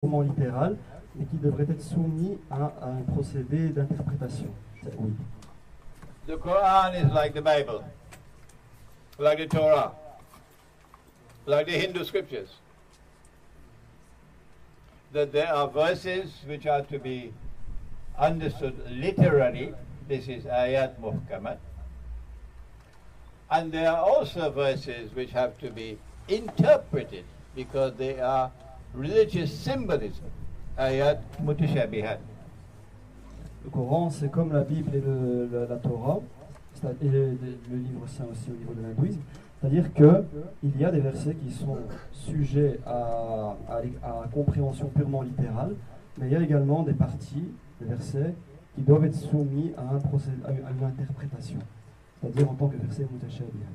purement littéral et qui devrait être soumis à un procédé d'interprétation. Oui. The Quran is like the Bible, like the Torah, like the Hindu scriptures. That there are verses which are to be understood literally. This is ayat muhkamat. And there are also verses which have to be interpreted because they are religious symbolism. Ayat mutashabihat. Le Coran, c'est comme la Bible et la Torah, et le livre saint aussi au niveau de l'hindouisme. C'est-à-dire qu'il y a des versets qui sont sujets à compréhension purement littérale, mais il y a également des parties, des versets, qui doivent être soumis à une interprétation, c'est-à-dire en tant que verset mutashabihat.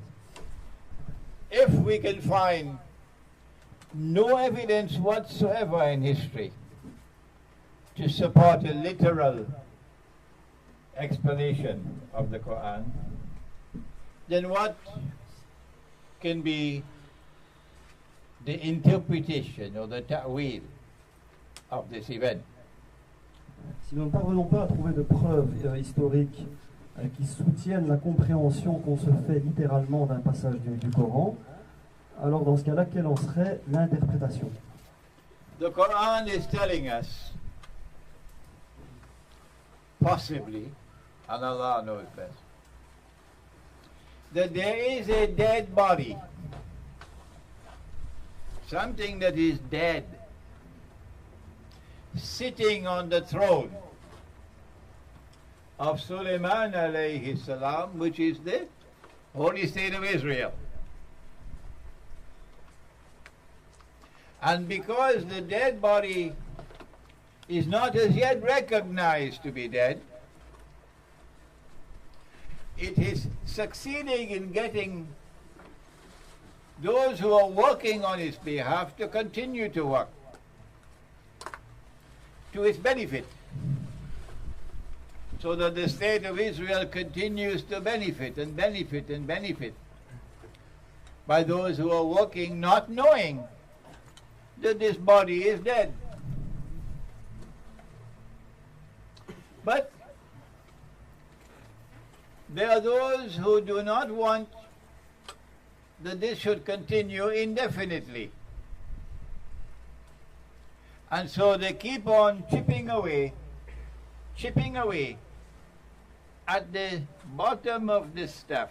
If we can find no evidence whatsoever in history to support a literal explanation of the Quran, then what can be the interpretation or the ta'wil of this event? Si nous ne parvenons pas à trouver de preuves historiques qui soutiennent la compréhension qu'on se fait littéralement d'un passage du Coran, alors dans ce cas-là, quelle en serait l'interprétation? The Quran is telling us, possibly, and Allah knows best, that there is a dead body, something that is dead, sitting on the throne of Sulaiman alayhi salam, which is the holy state of Israel. And because the dead body is not as yet recognized to be dead, it is succeeding in getting those who are working on its behalf to continue to work to its benefit, so that the state of Israel continues to benefit and benefit and benefit by those who are working not knowing that this body is dead. But there are those who do not want that this should continue indefinitely. And so they keep on chipping away at the bottom of this stuff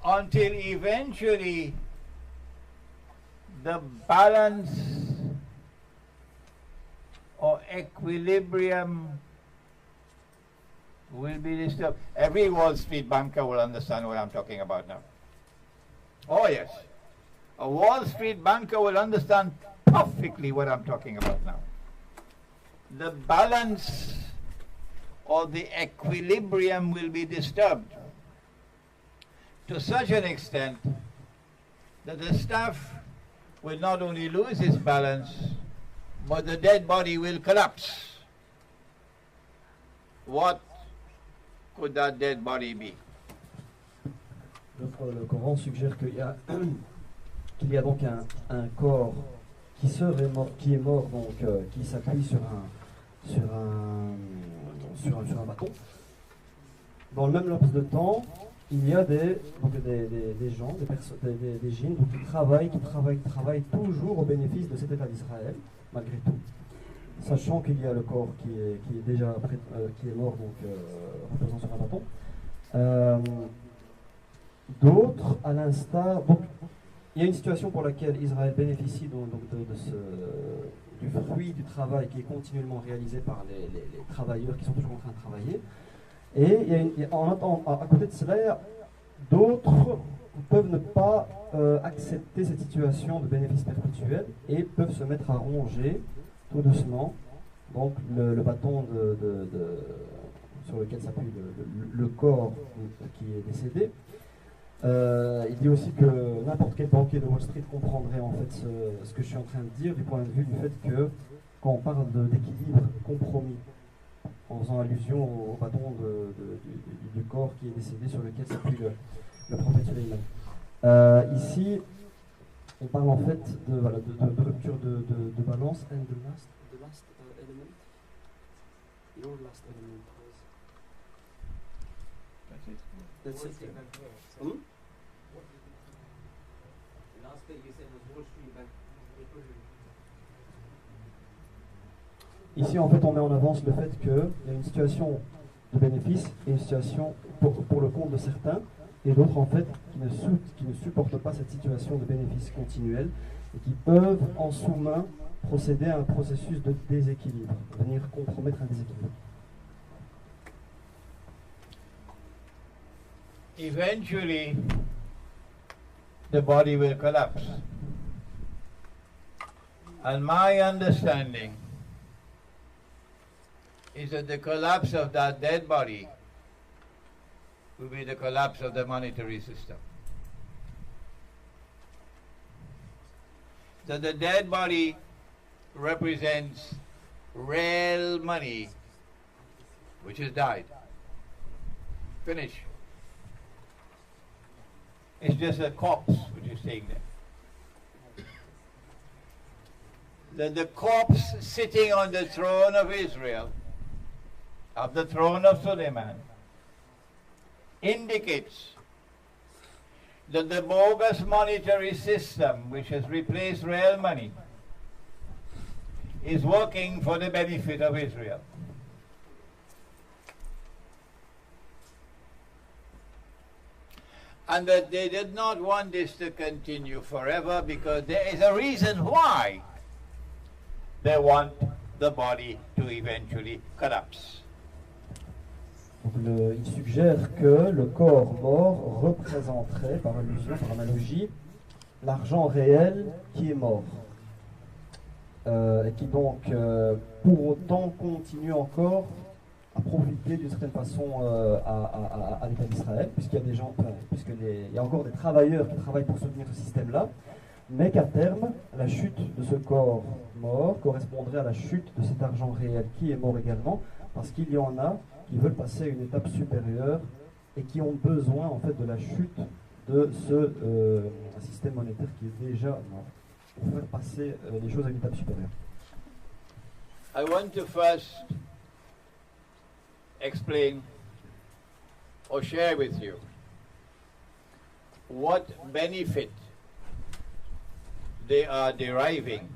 until eventually the balance or equilibrium will be disturbed. Every Wall Street banker will understand what I'm talking about now. Oh yes, a Wall Street banker will understand perfectly what I'm talking about now. The balance or the equilibrium will be disturbed to such an extent that the staff will not only lose its balance, but the dead body will collapse. What could that dead body be? Le Coran suggère qu'il y a donc un corps qui est mort, donc qui s'appuie sur un bâton. Dans le même laps de temps, il y a des gens, des djinns qui travaillent toujours au bénéfice de cet État d'Israël, malgré tout, sachant qu'il y a le corps qui est déjà qui est mort, donc reposant sur un bâton. D'autres, à l'instar, donc il y a une situation pour laquelle Israël bénéficie du fruit du travail qui est continuellement réalisé par les travailleurs qui sont toujours en train de travailler. Et à côté de cela, d'autres peuvent ne pas accepter cette situation de bénéfice perpétuel et peuvent se mettre à ronger tout doucement donc le bâton sur lequel s'appuie le corps qui est décédé. Il dit aussi que n'importe quel banquier de Wall Street comprendrait en fait ce que je suis en train de dire du point de vue du fait que quand on parle d'équilibre compromis, en faisant allusion au bâton du corps qui est décédé sur lequel s'appuie le prophète Sheikh Imran. Ici, On parle en fait de rupture de balance. And the last element, your last element was. That's it. Last thing you said was Wall Street Bank. Ici, en fait, on met en avance le fait qu'il y a une situation de bénéfice et une situation pour le compte de certains, et d'autres, en fait, qui ne supportent pas cette situation de bénéfice continuel et qui peuvent, en sous-main, procéder à un processus de déséquilibre, venir compromettre un déséquilibre. Eventually, the body will collapse. And my understanding is that the collapse of that dead body will be the collapse of the monetary system. That the dead body represents real money which has died. Finish. It's just a corpse which is staying there. That the corpse sitting on the throne of Israel, of the throne of Suleiman, indicates that the bogus monetary system which has replaced real money is working for the benefit of Israel. And that they did not want this to continue forever because there is a reason why they want the body to eventually collapse. Donc il suggère que le corps mort représenterait, par allusion, par analogie, l'argent réel qui est mort. Et qui donc, pour autant, continue encore à profiter d'une certaine façon à l'État d'Israël, puisqu'il y a des gens, il y a encore des travailleurs qui travaillent pour soutenir ce système-là, mais qu'à terme, la chute de ce corps mort correspondrait à la chute de cet argent réel qui est mort également, parce qu'il y en a qui veulent passer à une étape supérieure et qui ont besoin en fait de la chute de ce système monétaire qui est déjà mort, pour faire passer les choses à une étape supérieure. I want to first explain or share with you what benefit they are deriving,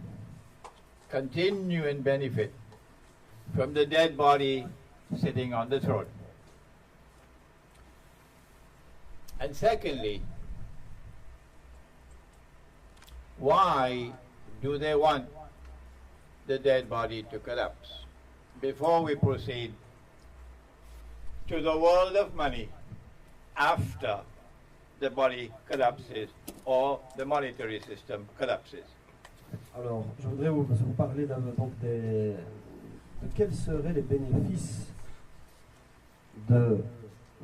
continuing benefit, from the dead body sitting on the throne. And secondly, why do they want the dead body to collapse? Before we proceed to the world of money after the body collapses or the monetary system collapses. Alors, je voudrais vous parler de quels seraient les bénéfices de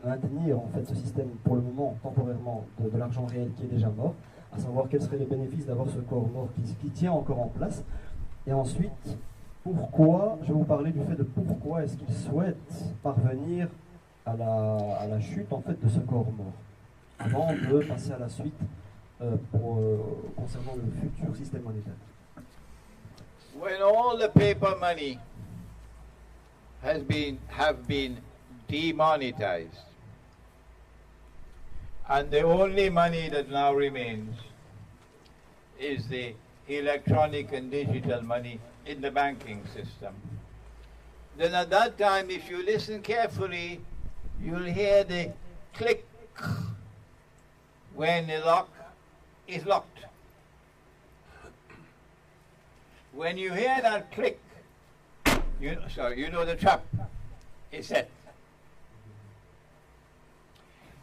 maintenir en fait ce système pour le moment, temporairement, de l'argent réel qui est déjà mort, à savoir quels seraient les bénéfices d'avoir ce corps mort qui tient encore en place, et ensuite, pourquoi, je vais vous parler du fait de pourquoi est-ce qu'ils souhaitent parvenir à la chute en fait de ce corps mort, avant de passer à la suite concernant le futur système monétaire. When all the paper money have been demonetized, and the only money that now remains is the electronic and digital money in the banking system, then at that time, if you listen carefully, you'll hear the click when the lock is locked. When you hear that click, you know the trap is set.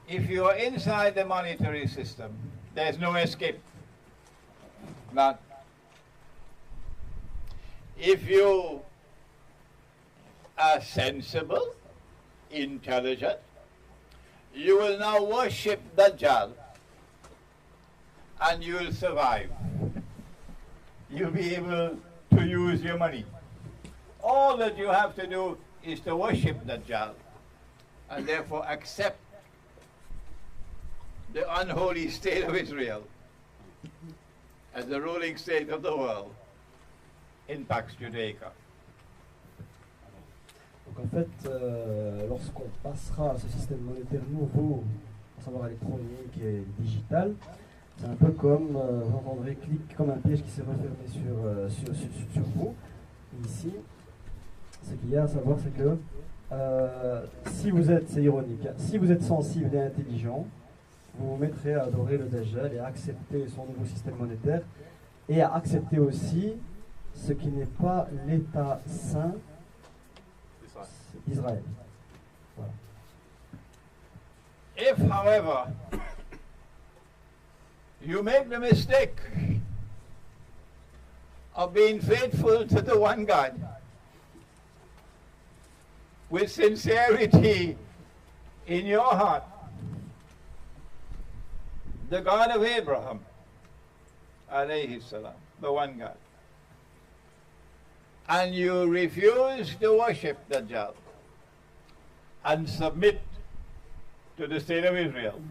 If you are inside the monetary system, there's no escape. None. If you are sensible, intelligent, you will now worship Dajjal and you will survive. You'll be able to use your money. All that you have to do is to worship Dajjal and therefore accept the unholy state of Israel as the ruling state of the world in Pax Judaica. Donc en fait, lorsqu'on passera à ce système monétaire nouveau, à savoir électronique et digital, c'est un peu comme, vous entendrez clic comme un piège qui s'est refermé sur vous. Ici, ce qu'il y a à savoir, c'est que si vous êtes, c'est ironique, hein, si vous êtes sensible et intelligent, vous vous mettrez à adorer le Dajjal et à accepter son nouveau système monétaire et à accepter aussi ce qui n'est pas l'état saint d'Israël. Voilà. If, however, you make the mistake of being faithful to the one God with sincerity in your heart, the God of Abraham, alayhi salam, the one God, and you refuse to worship Dajjal and submit to the state of Israel,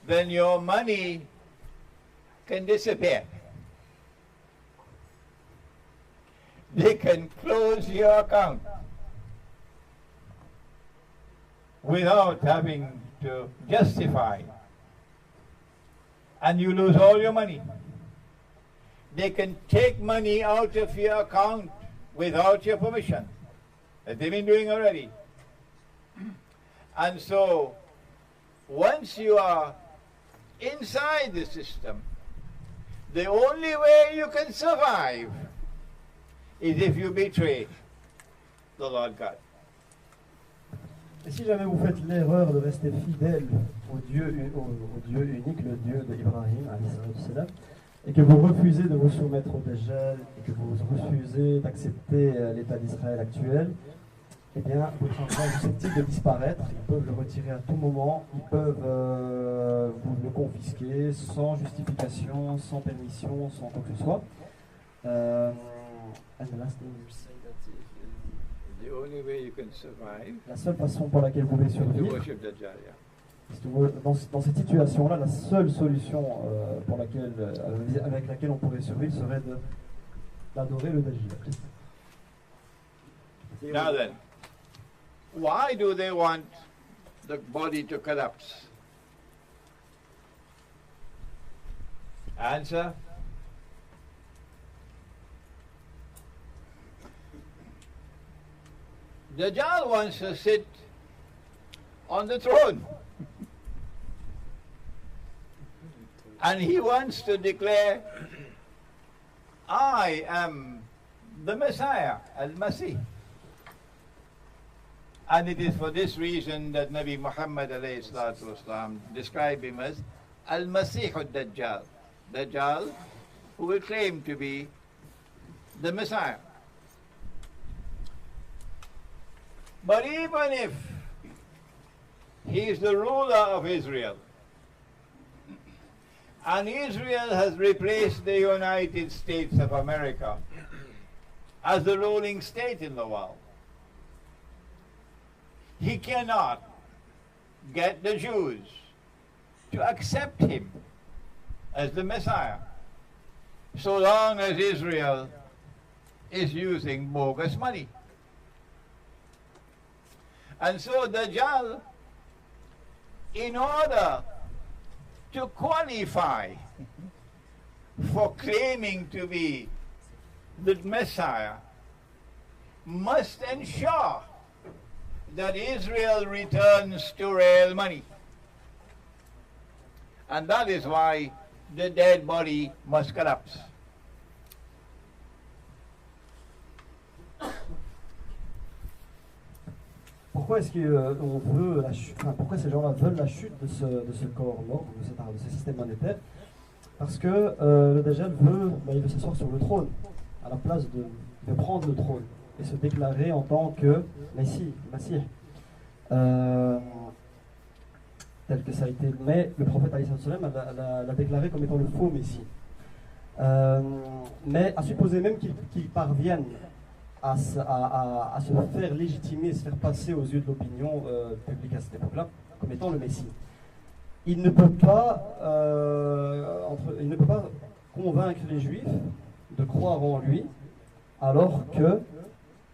then your money can disappear. They can close your account without having to justify, and you lose all your money. They can take money out of your account without your permission, as they've been doing already. And so, once you are inside the system, the only way you can survive is if you betray the Lord God. Et si jamais vous faites l'erreur de rester fidèle au Dieu unique, le Dieu d'Ibrahim, et que vous refusez de vous soumettre au Dajjal, et que vous refusez d'accepter l'état d'Israël actuel, eh bien, votre argent est susceptible de disparaître. Ils peuvent le retirer à tout moment, ils peuvent vous le confisquer sans justification, sans permission, sans quoi que ce soit. And the last thing you say that The only way you can survive la seule façon pour laquelle vous pouvez is to survivre, worship Dajjal. dans cette situation-là, la seule solution pour avec laquelle on pourrait survivre serait d'adorer le Dajjal. Now then, why do they want the body to collapse? Answer. Dajjal wants to sit on the throne. And he wants to declare, I am the Messiah, Al-Masih. And it is for this reason that Nabi Muhammad alayhi salatu wasalam described him as Al-Masih al-Dajjal. Dajjal, who will claim to be the Messiah. But even if he is the ruler of Israel, and Israel has replaced the United States of America as the ruling state in the world, he cannot get the Jews to accept him as the Messiah, so long as Israel is using bogus money. And so Dajjal, in order to qualify for claiming to be the Messiah, must ensure that Israel returns to real money. And that is why the dead body must collapse. Pourquoi est-ce qu'on veut pourquoi ces gens-là veulent la chute de ce corps-là, de ce système monétaire? Parce que le Dajjal il veut s'asseoir sur le trône, à la place de prendre le trône et se déclarer en tant que Messie, tel que ça a été. Mais le prophète alayhi salam l'a déclaré comme étant le faux Messie. Mais à supposer même qu'il parvienne à se faire légitimer, se faire passer aux yeux de l'opinion publique à cette époque-là comme étant le Messie. Il ne peut pas convaincre les Juifs de croire en lui, alors que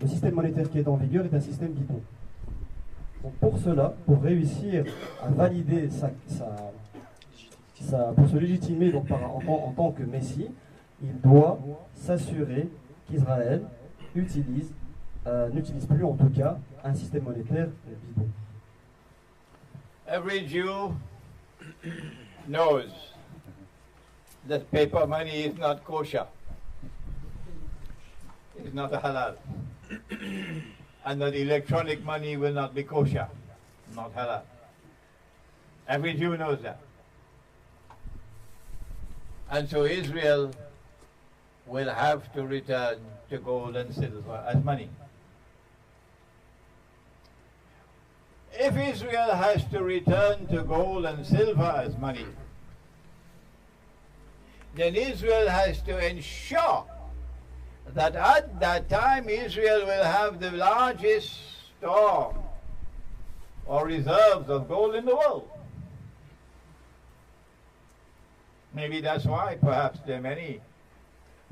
le système monétaire qui est en vigueur est un système bidon. Donc pour cela, pour réussir à valider pour se légitimer donc en tant que Messie, il doit s'assurer qu'Israël n'utilise plus en tout cas un système monétaire bidon. Every Jew knows that paper money is not kosher. It's not a halal. And that electronic money will not be kosher, not halal. Every Jew knows that. And so Israel will have to return to gold and silver as money. If Israel has to return to gold and silver as money, then Israel has to ensure that at that time Israel will have the largest store or reserves of gold in the world. Maybe that's why perhaps there are many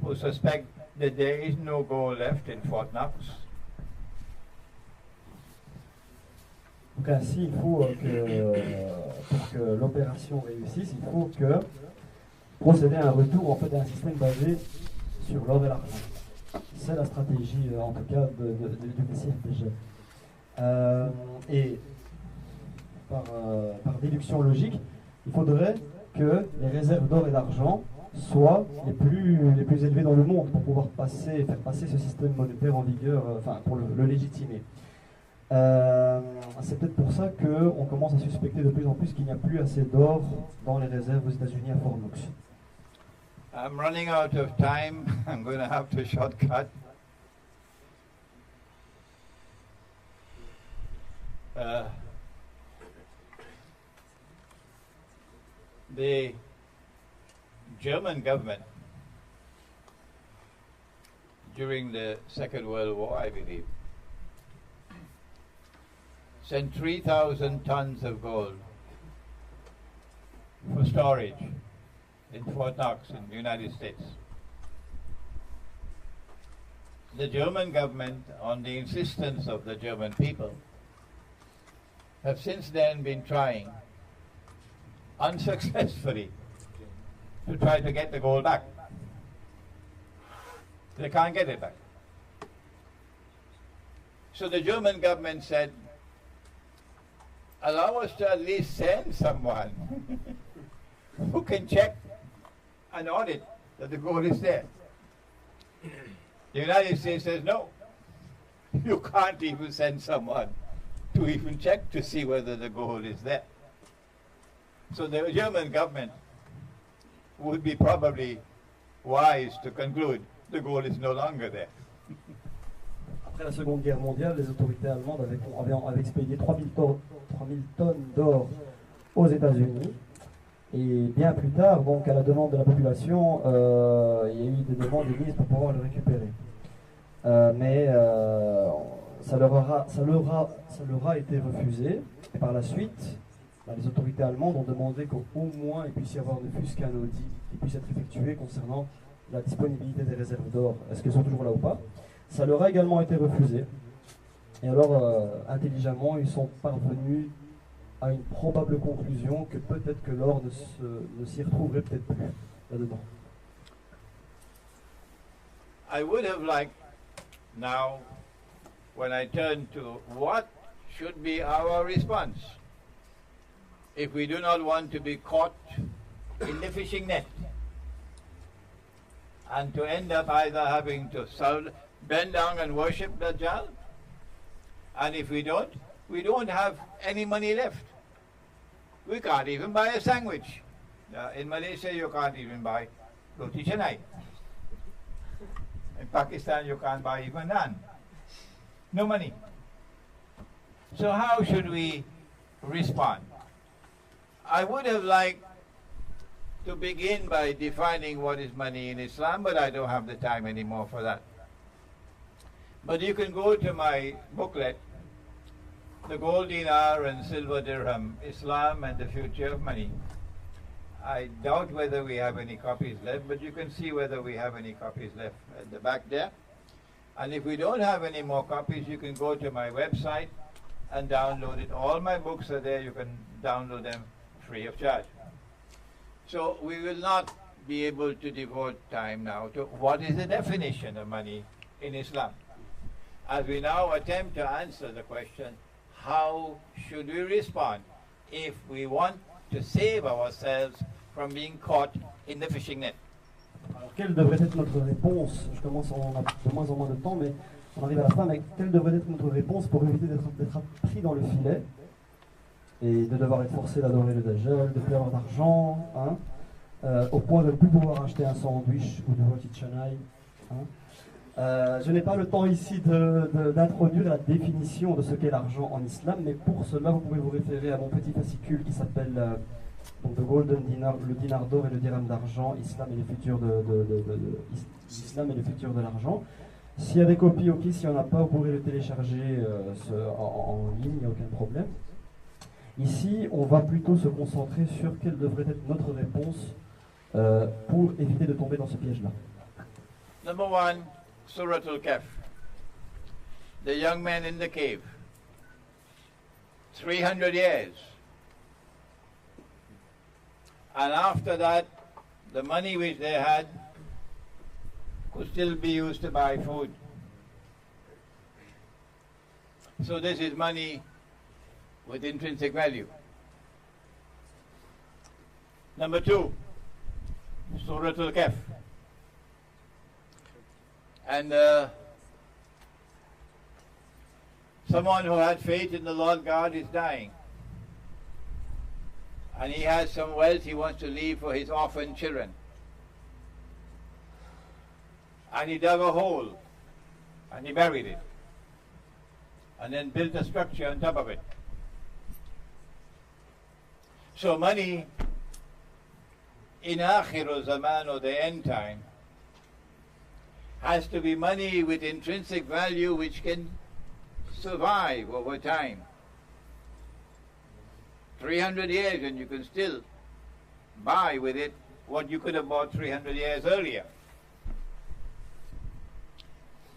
who suspect that there is no gold left in Fort Knox. Donc ainsi, il faut pour que l'opération réussisse, il faut procéder à un retour en fait à un système basé sur l'or et l'argent. C'est la stratégie en tout cas du Messie déjà. Et par déduction logique, il faudrait que les réserves d'or et d'argent soient les plus élevées dans le monde pour pouvoir faire passer ce système monétaire en vigueur, pour le légitimer. C'est peut-être pour ça qu'on commence à suspecter de plus en plus qu'il n'y a plus assez d'or dans les réserves aux États-Unis à Fort Knox. I'm running out of time. I'm going to have to shortcut. The German government, during the Second World War, I believe, sent 3,000 tons of gold for storage in Fort Knox in the United States. The German government, on the insistence of the German people, have since then been trying unsuccessfully to try to get the gold back. They can't get it back. So the German government said, allow us to at least send someone who can check and audit that the gold is there. The United States says, no, you can't even send someone to even check to see whether the gold is there. So the German government would be probably wise to conclude the gold is no longer there. Après la Seconde Guerre mondiale, les autorités allemandes avaient expédié 3000 tonnes d'or aux États-Unis. Et bien plus tard, donc à la demande de la population, il y a eu des demandes émises pour pouvoir le récupérer. Mais ça leur a été refusé. Et par la suite, les autorités allemandes ont demandé qu'au moins il puisse y avoir ne fût-ce qu'un audit qui puisse être effectué concernant la disponibilité des réserves d'or. Est-ce qu'elles sont toujours là ou pas? Ça leur a également été refusé. Et alors, intelligemment, ils sont parvenus à une probable conclusion que peut-être que l'or ne s'y retrouverait peut-être plus là-dedans. I would have liked now, when I turn to what should be our response if we do not want to be caught in the fishing net and to end up either having to bend down and worship Dajjal, and if we don't have any money left. We can't even buy a sandwich. In Malaysia, you can't even buy roti canai. In Pakistan, you can't buy even naan. No money. So how should we respond? I would have liked to begin by defining what is money in Islam, but I don't have the time anymore for that. But you can go to my booklet, The Gold Dinar and Silver Dirham, Islam and the Future of Money. I doubt whether we have any copies left, but you can see whether we have any copies left at the back there. And if we don't have any more copies, you can go to my website and download it. All my books are there. You can download them free of charge. So we will not be able to devote time now to what is the definition of money in Islam. As we now attempt to answer the question, how should we respond if we want to save ourselves from being caught in the fishing net? Alors, quelle devrait être notre réponse? Je commence, on a de moins en moins de temps, mais on arrive à la fin. Mais quelle devrait être notre réponse pour éviter d'être pris dans le filet et de devoir être forcé d'adorer le Dajjal, de plus avoir d'argent, hein, au point de ne plus pouvoir acheter un sandwich ou de rôti de Chennai, hein. Je n'ai pas le temps ici d'introduire la définition de ce qu'est l'argent en islam, mais pour cela, vous pouvez vous référer à mon petit fascicule qui s'appelle donc The Golden Dinar, le dinar d'or et le dirham d'argent, Islam et le futur Islam et le futur de l'argent. S'il y a des copies, ok. S'il n'y en a pas, vous pourrez le télécharger en ligne, il n'y a aucun problème. Ici, on va plutôt se concentrer sur quelle devrait être notre réponse pour éviter de tomber dans ce piège-là. Number one, Surah Al-Kahf. The young men in the cave. 300 years. And after that, the money which they had could still be used to buy food. So this is money with intrinsic value. Number two, Surah Al-Kahf. And someone who had faith in the Lord God is dying. And he has some wealth he wants to leave for his orphan children. And he dug a hole and he buried it. And then built a structure on top of it. So money in Akhir Zaman, or the end time, has to be money with intrinsic value which can survive over time. 300 years and you can still buy with it what you could have bought 300 years earlier.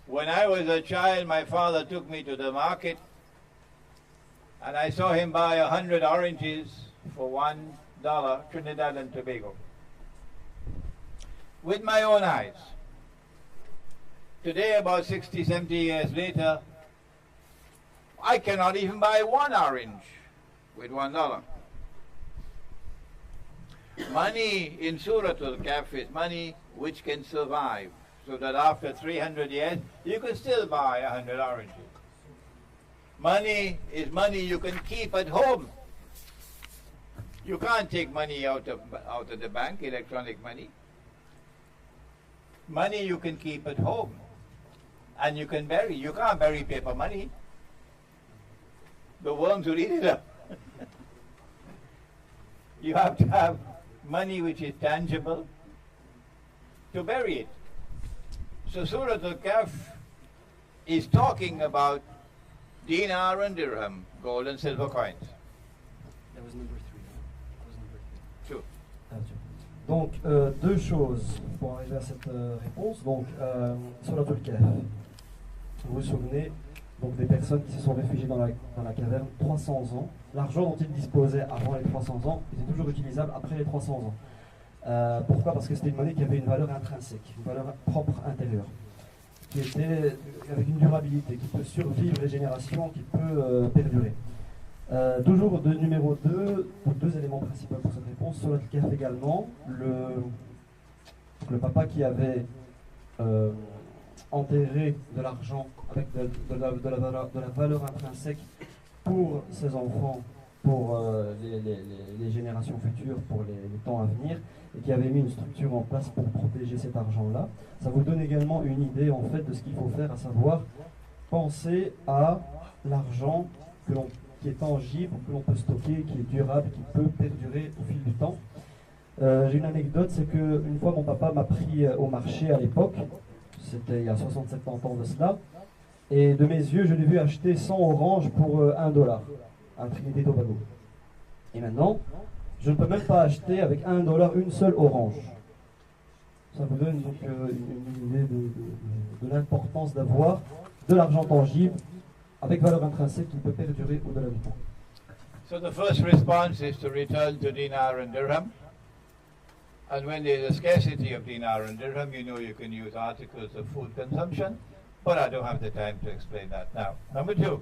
When I was a child, my father took me to the market and I saw him buy 100 oranges for $1, Trinidad and Tobago, with my own eyes. Today, about 60, 70 years later, I cannot even buy one orange with $1. Money in Surah Al-Kahf is money which can survive, so that after 300 years, you can still buy 100 oranges. Money is money you can keep at home. You can't take money out of the bank, electronic money. Money you can keep at home. And you can bury. You can't bury paper money. The worms will eat it up. You have to have money which is tangible to bury it. So Surah Al-Kahf is talking about dinar and dirham, gold and silver coins. That was number 3. That was number 3. True. Donc, deux choses pour arriver à cette réponse. Donc, Surah Al-Kahf. Vous vous souvenez donc des personnes qui se sont réfugiées dans la caverne 300 ans. L'argent dont ils disposaient avant les 300 ans était toujours utilisable après les 300 ans. Pourquoi? Parce que c'était une monnaie qui avait une valeur intrinsèque, une valeur propre intérieure, qui était avec une durabilité, qui peut survivre les générations, qui peut perdurer. Toujours de numéro 2, pour deux éléments principaux pour cette réponse. Sur le Kahf également, le papa qui avait enterré de l'argent avec de la valeur intrinsèque pour ses enfants, pour les générations futures, pour les temps à venir, et qui avait mis une structure en place pour protéger cet argent-là. Ça vous donne également une idée en fait de ce qu'il faut faire, à savoir penser à l'argent qui est tangible, que l'on peut stocker, qui est durable, qui peut perdurer au fil du temps. J'ai une anecdote, c'est qu'une fois mon papa m'a pris au marché à l'époque, c'était il y a 60-70 ans de cela, et de mes yeux je l'ai vu acheter 100 oranges pour $1 à Trinité et Tobago. Et maintenant, Je ne peux même pas acheter avec $1 une seule orange. Ça vous donne donc une idée de l'importance d'avoir de l'argent tangible avec valeur intrinsèque qui peut perdurer au-delà du temps. So the first response is to return to dinar and dirham. And when there is a scarcity of dinar and dirham, you know you can use articles of food consumption. But I don't have the time to explain that now. Number 2.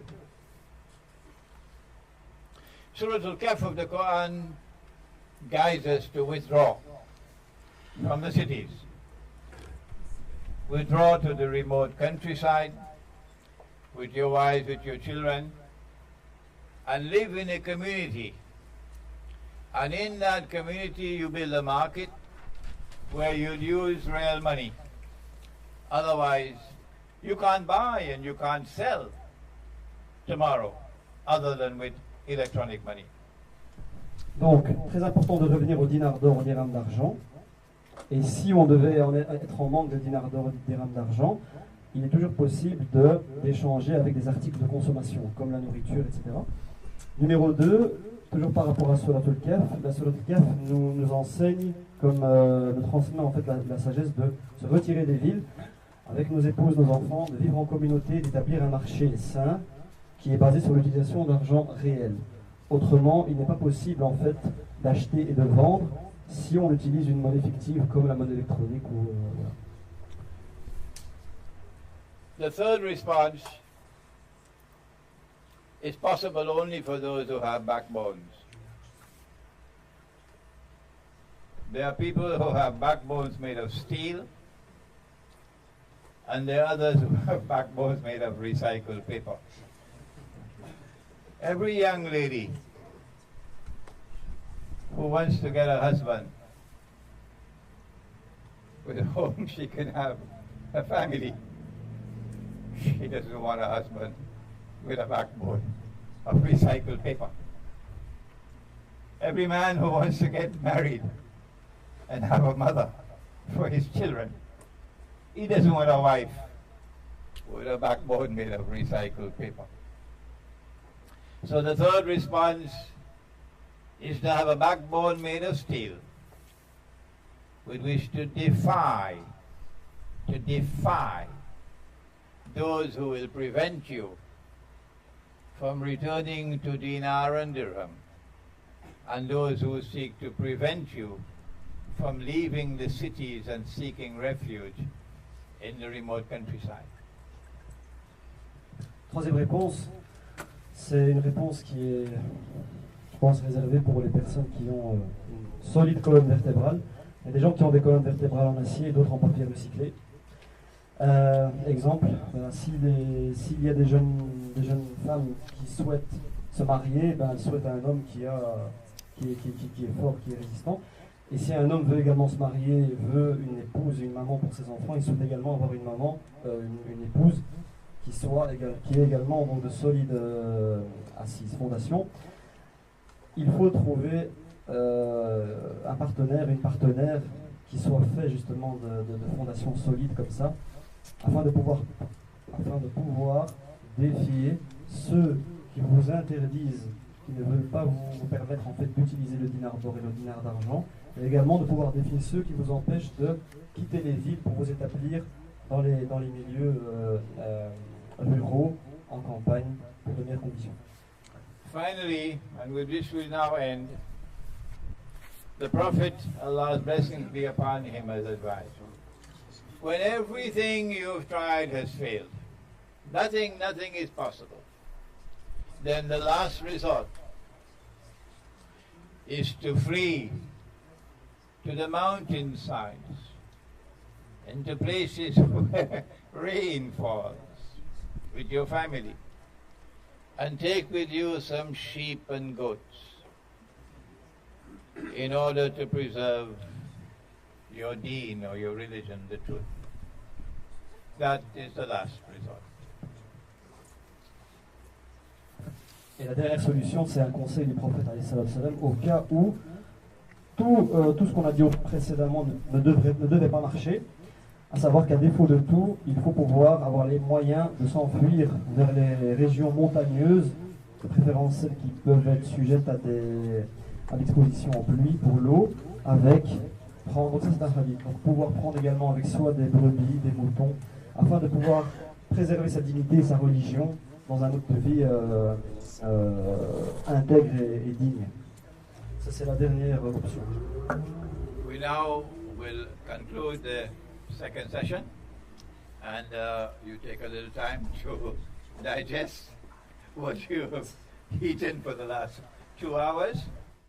Surah Al-Kahf of the Quran guides us to withdraw from the cities. Withdraw to the remote countryside with your wives, with your children, and live in a community. And in that community you build a market where you'll use real money. Otherwise, you can't buy and you can't sell tomorrow other than with electronic money. Donc, très important de revenir au dinar d'or, au dirham d'argent. Et si on devait être en manque de dinar d'or et de dirham d'argent, il est toujours possible d'échanger avec des articles de consommation, comme la nourriture, etc. Numéro 2, toujours par rapport à Surat Al-Kahf, la Surat Al-Kahf nous enseigne, comme nous transmet en fait la sagesse de se retirer des villes avec nos épouses, nos enfants, de vivre en communauté, d'établir un marché sain qui est basé sur l'utilisation d'argent réel. Autrement, il n'est pas possible en fait d'acheter et de vendre si on utilise une monnaie fictive comme la monnaie électronique ou voilà. The third response is possible only for those who have backbones. There are people who have backbones made of steel, and there are others who have backbones made of recycled paper. Every young lady who wants to get a husband with whom she can have a family, she doesn't want a husband with a backbone of recycled paper. Every man who wants to get married and have a mother for his children, he doesn't want a wife with a backbone made of recycled paper. So the third response is to have a backbone made of steel with which to defy those who will prevent you from returning to dinar and dirham, and those who seek to prevent you from leaving the cities and seeking refuge in the remote countryside. Troisième réponse, c'est une réponse qui est, je pense, réservée pour les personnes qui ont une solide colonne vertébrale. Il y a des gens qui ont des colonnes vertébrales en acier et d'autres en papier recyclé. Exemple, s'il y a des jeunes femmes qui souhaitent se marier, elles souhaitent un homme qui est fort, qui est résistant. Et si un homme veut également se marier, veut une épouse et une maman pour ses enfants, il souhaite également avoir une maman, une épouse qui est également donc, de solides assises, fondations. Il faut trouver un partenaire, une partenaire qui soit fait justement de fondations solides comme ça, afin de pouvoir défier ceux qui vous interdisent, qui ne veulent pas vous permettre en fait d'utiliser le dinar d'or et le dinar d'argent, et également de pouvoir défier ceux qui vous empêchent de quitter les villes pour vous établir dans les milieux ruraux, en campagne, pour de meilleures conditions. Finally, and with this we now end, the Prophet, Allah's blessings be upon him, has advised. When everything you've tried has failed, nothing is possible, then the last resort is to flee to the mountainsides and to places where rain falls with your family, and take with you some sheep and goats in order to preserve your deen or your religion, the truth. That is the last resort. Et la dernière solution, c'est un conseil du prophète au cas où tout ce qu'on a dit précédemment ne devait pas marcher, à savoir qu'à défaut de tout, il faut pouvoir avoir les moyens de s'enfuir vers les régions montagneuses, de préférence celles qui peuvent être sujettes à l'exposition en pluie pour l'eau, avec prendre, donc ça c'est un hadith, donc pouvoir prendre également avec soi des brebis, des moutons, afin de pouvoir préserver sa dignité et sa religion dans un mode de vie intègre et digne. Ça c'est la dernière option. We now will conclude the second session, and you take a little time to digest what you have eaten for the last 2 hours.